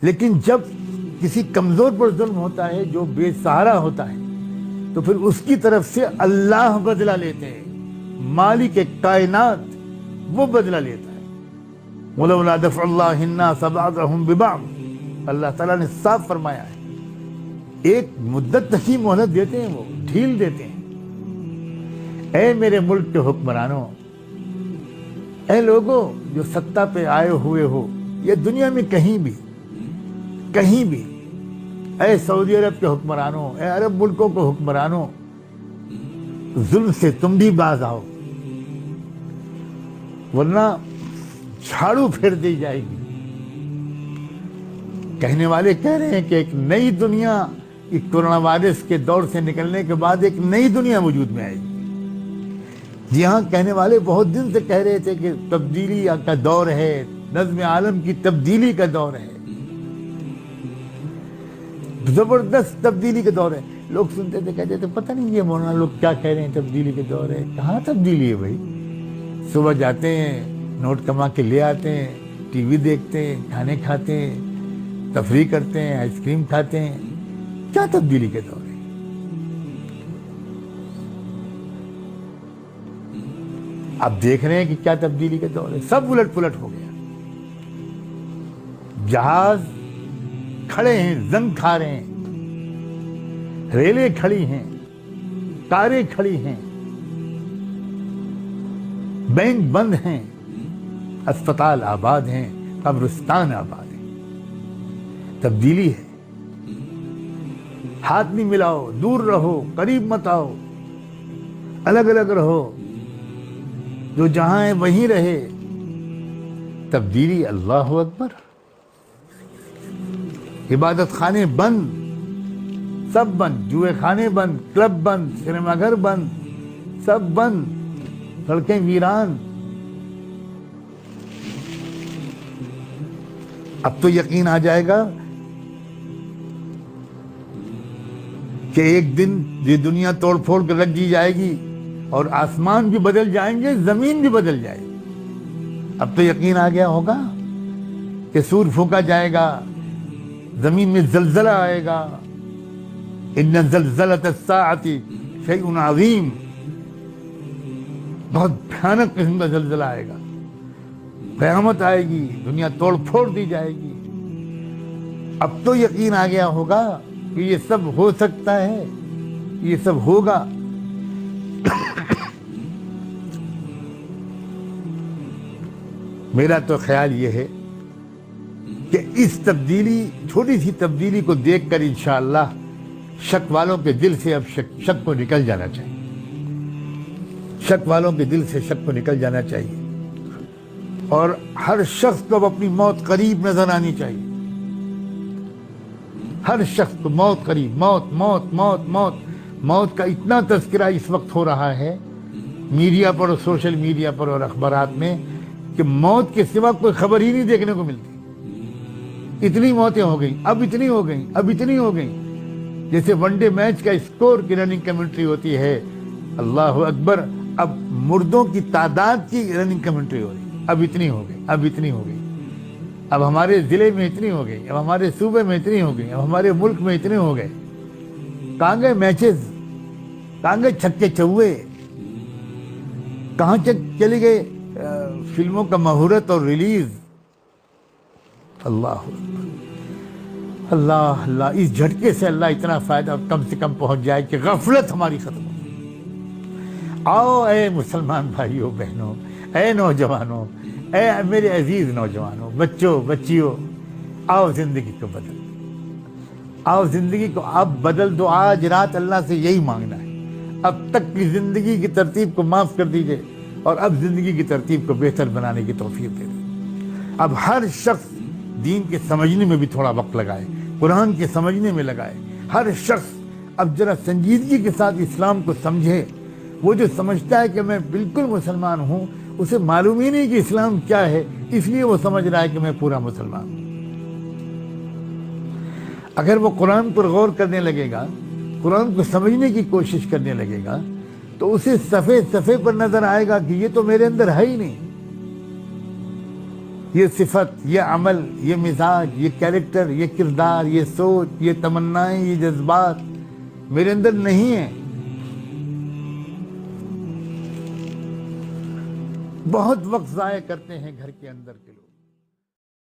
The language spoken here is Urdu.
لیکن جب کسی کمزور پر ظلم ہوتا ہے، جو بے سہارا ہوتا ہے، تو پھر اس کی طرف سے اللہ بدلہ لیتے ہیں، مالک کائنات وہ بدلہ لیتا ہے۔ وَلَوْلَا دَفْعُ اللَّهِ النَّاسَ بَعْضَهُمْ بِبَعْضٍ، اللہ تعالیٰ نے صاف فرمایا ہے، ایک مدت تک ہی مہلت دیتے ہیں، وہ ڈھیل دیتے ہیں۔ اے میرے ملک کے حکمرانوں، اے لوگوں جو سطح پہ آئے ہوئے ہو، یہ دنیا میں کہیں بھی، اے سعودی عرب کے حکمرانوں، اے عرب ملکوں کے حکمرانوں، ظلم سے تم بھی باز آؤ، ورنہ جھاڑو پھیر دی جائے گی۔ کہنے والے کہہ رہے ہیں کہ ایک نئی دنیا، ایک کورونا وائرس کے دور سے نکلنے کے بعد ایک نئی دنیا وجود میں آئے گی۔ جی ہاں، کہنے والے بہت دن سے کہہ رہے تھے کہ تبدیلی کا دور ہے، نظم عالم کی تبدیلی کا دور ہے، زبردست تبدیلی کا دور ہے۔ لوگ سنتے تھے، کہتے تھے پتہ نہیں یہ مولانا لوگ کیا کہہ رہے ہیں، تبدیلی کے دور ہے۔ کہاں تبدیلی ہے بھائی؟ صبح جاتے ہیں، نوٹ کما کے لے آتے ہیں، ٹی وی دیکھتے ہیں، کھانے کھاتے ہیں، تفریح کرتے ہیں، آئس کریم کھاتے ہیں۔ کیا تبدیلی کے دور ہے؟ اب دیکھ رہے ہیں کہ کیا تبدیلی کے دور ہے، سب الٹ پلٹ ہو گیا۔ جہاز کھڑے ہیں، زنگ کھا رہے ہیں، ریلیں کھڑی ہیں، کاریں کھڑی ہیں، بینک بند ہیں، اسپتال آباد ہیں، قبرستان آباد ہیں۔ تبدیلی ہے۔ ہاتھ نہیں ملاؤ، دور رہو، قریب مت آؤ، الگ الگ رہو، جو جہاں ہے وہیں رہے۔ تبدیلی۔ اللہ اکبر۔ عبادت خانے بند، سب بند، جوئے خانے بند، کلب بند، سنیما گھر بند، سب بند، سڑکیں ویران۔ اب تو یقین آ جائے گا کہ ایک دن یہ دنیا توڑ پھوڑ کر رکھ دی جائے گی اور آسمان بھی بدل جائیں گے، زمین بھی بدل جائے گی۔ اب تو یقین آ گیا ہوگا کہ سور پھونکا جائے گا، زمین میں زلزلہ آئے گا۔ ان زلزلۃ الساعۃ شیء عظیم، بہت بھیانک قسم کا زلزلہ آئے گا، قیامت آئے گی، دنیا توڑ پھوڑ دی جائے گی۔ اب تو یقین آ گیا ہوگا کہ یہ سب ہو سکتا ہے، یہ سب ہوگا۔ میرا تو خیال یہ ہے کہ اس تبدیلی، چھوٹی سی تبدیلی کو دیکھ کر انشاءاللہ شک والوں کے دل سے اب شک کو نکل جانا چاہیے، شک والوں کے دل سے شک کو نکل جانا چاہیے، اور ہر شخص کو اب اپنی موت قریب نظر آنی چاہیے۔ ہر شخص کو موت قریب، موت موت موت موت موت کا اتنا تذکرہ اس وقت ہو رہا ہے میڈیا پر اور سوشل میڈیا پر اور اخبارات میں کہ موت کے سوا کوئی خبر ہی نہیں دیکھنے کو ملتی۔ اتنی موتیں ہو گئیں، اب اتنی ہو گئیں، اب اتنی ہو گئیں۔ جیسے ون ڈے میچ کا اسکور کی رننگ کمنٹری ہوتی ہے، اللہ اکبر، اب مردوں کی تعداد کی رننگ کمنٹری ہو رہی ہے۔ اب اتنی ہو گئی، اب اتنی ہو گئی، اب ہمارے ضلع میں اتنی ہو گئی، اب ہمارے صوبے میں اتنی ہو گئی، اب ہمارے ملک میں اتنے ہو گئے۔ کہاں گئے میچز؟ کہاں گئے چھکے چوے؟ کہاں چلی گئے فلموں کا مہورت اور ریلیز؟ اللہ اللہ اللہ، اس جھٹکے سے اللہ اتنا فائدہ کم سے کم پہنچ جائے کہ غفلت ہماری ختم ہو۔ آؤ اے مسلمان بھائیوں بہنوں، اے نوجوانوں، اے میرے عزیز نوجوانوں، بچوں بچیوں، آؤ زندگی کو بدل، آؤ زندگی کو اب بدل دو۔ آج رات اللہ سے یہی مانگنا ہے، اب تک کی زندگی کی ترتیب کو معاف کر دیجئے اور اب زندگی کی ترتیب کو بہتر بنانے کی توفیق دے دیں۔ اب ہر شخص دین کے سمجھنے میں بھی تھوڑا وقت لگائے، قرآن کے سمجھنے میں لگائے۔ ہر شخص اب ذرا سنجیدگی کے ساتھ اسلام کو سمجھے۔ وہ جو سمجھتا ہے کہ میں بالکل مسلمان ہوں، اسے معلوم ہی نہیں کہ اسلام کیا ہے، اس لیے وہ سمجھ رہا ہے کہ میں پورا مسلمان ہوں۔ اگر وہ قرآن پر غور کرنے لگے گا، قرآن کو سمجھنے کی کوشش کرنے لگے گا، تو اسے صفحے صفحے پر نظر آئے گا کہ یہ تو میرے اندر ہے ہی نہیں، یہ صفت، یہ عمل، یہ مزاج، یہ کیریکٹر، یہ کردار، یہ سوچ، یہ تمنائیں، یہ جذبات میرے اندر نہیں ہیں۔ بہت وقت ضائع کرتے ہیں گھر کے اندر کے لوگ۔